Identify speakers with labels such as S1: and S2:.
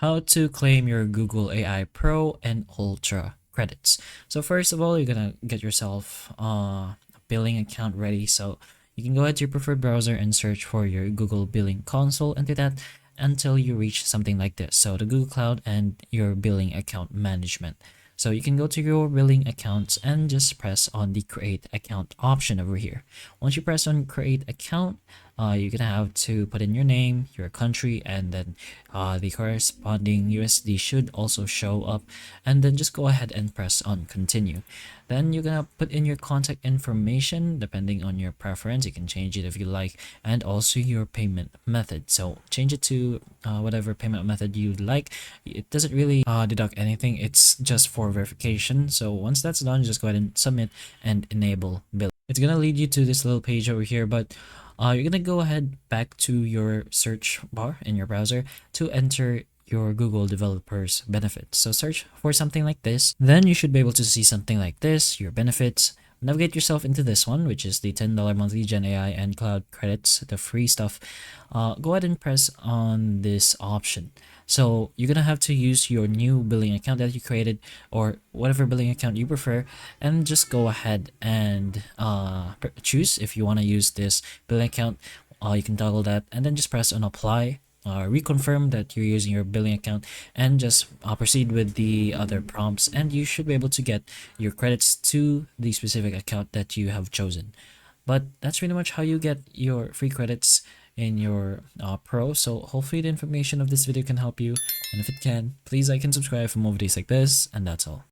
S1: how to claim your Google AI Pro and Ultra credits. So first of all, you're gonna get yourself a billing account ready. So you can go ahead to your preferred browser and search for your Google Billing Console and do that until you reach something like this. So the Google Cloud and your billing account management. So you can go to your billing accounts and just press on the create account option over here. Once you press on create account, you're gonna have to put in your name, your country, and then the corresponding USD should also show up, and then just go ahead and press on continue. Then you're gonna put in your contact information depending on your preference. You can change it if you like, and also your payment method. So change it to whatever payment method you'd like. It doesn't really deduct anything, it's just for verification. So once that's done, just go ahead and submit and enable billing. It's gonna lead you to this little page over here, but you're gonna go ahead back to your search bar in your browser to enter your Google developers benefits. So search for something like this, then you should be able to see something like this, your benefits. Navigate yourself into this one, which is the $10 monthly Gen AI and cloud credits, the free stuff. Go ahead and press on this option. So you're gonna have to use your new billing account that you created, or whatever billing account you prefer, and just go ahead and choose if you want to use this billing account. You can toggle that and then just press on apply. Reconfirm that you're using your billing account and just proceed with the other prompts, and you should be able to get your credits to the specific account that you have chosen. But that's pretty much how you get your free credits in your Pro. So hopefully the information of this video can help you, and if it can, please like and subscribe for more videos like this, and that's all.